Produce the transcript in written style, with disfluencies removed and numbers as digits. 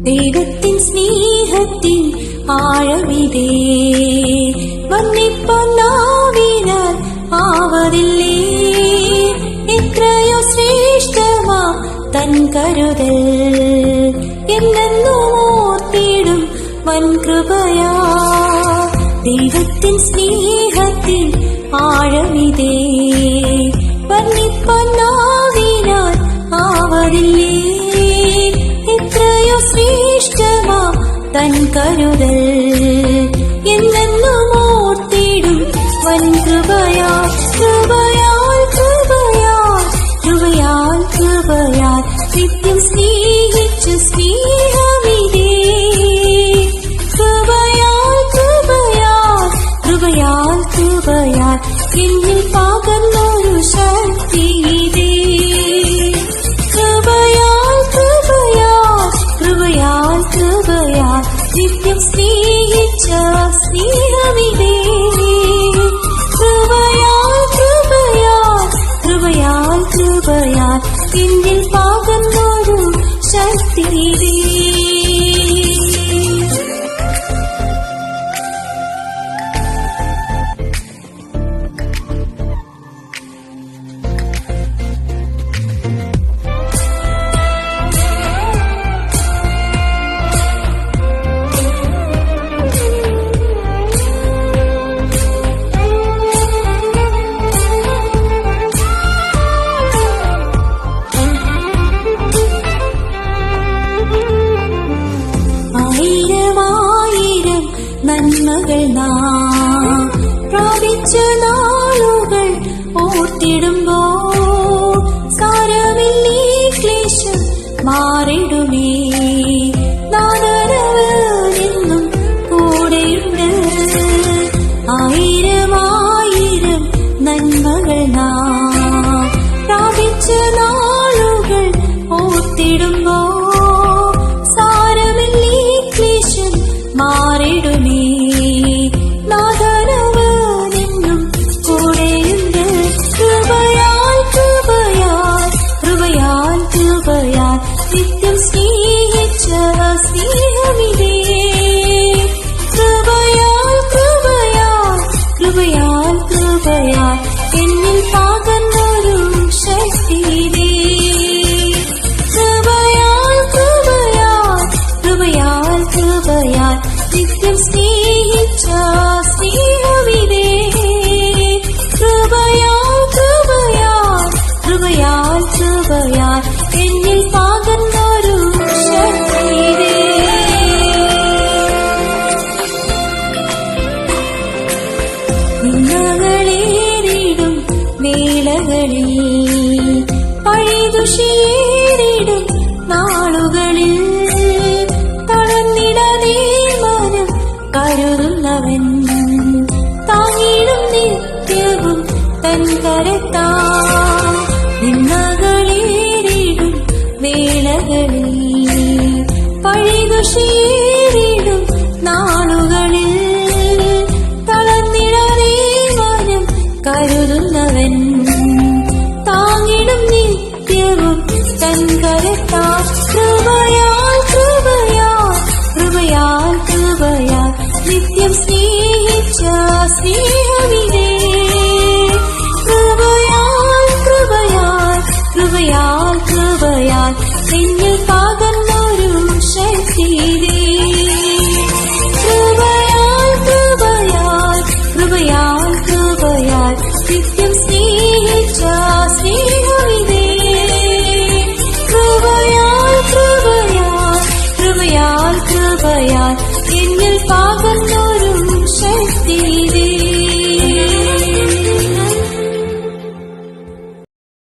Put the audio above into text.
ദൈവത്തിൻ സ്നേഹത്തിൻ ആഴമിതേ വർണ്ണിപ്പൊന്നാവിനാൽ ആവതില്ലേ. എത്രയോ ശ്രേഷ്ഠമാ തൻ കരുതൽ എന്നെന്നും ഓർത്തിടും വൻകൃപയാ. ദൈവത്തിൻ സ്നേഹത്തിൻ ആഴമിതേ വർണ്ണിപ്പൊന്നാവിനാൽ ആവതില്ലേ. എത്രയോ ശ്രേഷ്ഠമാ തൻ കരുതൽ എന്നെന്നും ഓർത്തിടും വൻകൃപയാ. കൃപയാൽ കൃപയാൽ കൃപയാൽ കൃപയാൽ നിത്യം സ്നേഹിച്ച സ്നേഹമിതേ. കൃപയാൽ കൃപയാൽ കൃപയാൽ കൃപയാൽ എന്നിൽ പകർന്നൊരു ശക്തിയിതേ. കൃപയാൽ കൃപയാൽ കൃപയാൽ കൃപയാൽ നിത്യം സ്നേഹിച്ച സ്നേഹമിതേ. കൃപയാൽ കൃപയാൽ കൃപയാൽ കൃപയാൽ എന്നിൽ പകർന്നൊരു ശക്തിയിതേ. നന്മകൾ നാം പ്രാപിച്ച നാളുകൾ ഓർത്തിടുമ്പോൾ സാരമില്ലേ ക്ലേശം മാറിടുമേ. നാദരവ് എന്നും കൂടെയുണ്ട്. ആയിരം ആയിരം നന്മകൾ നാം പ്രാപിച്ച നാളുകൾ ഓർത്തിടുമ്പോൾ സാരമില്ലേ ക്ലേശം മാറിടുമേ. നാദരവ് എന്നും കൂടെയുണ്ട്. കൃപയാൽ കൃപയാൽ കൃപയാൽ കൃപയാൽ നിത്യം സ്നേഹിച്ച സ്നേഹമിതേ. കൃപയാൽ കൃപയാൽ കൃപയാൽ കൃപയാൽ എന്നിൽ പകർന്നൊരു ശക്തിയിതേ. കൃപയാൽ കൃപയാൽ കൃപയാൽ കൃപയാൽ നിത്യം സ്നേഹിച്ച സ്നേഹമിതേ. കൃപയാൽ കൃപയാൽ കൃപയാൽ കൃപയാൽ എന്നിൽ പകർന്നൊരു ശക്തിയിതേ. നിന്നകളേറിടും വേളകളിൽ പഴിതുഷിയേറിടും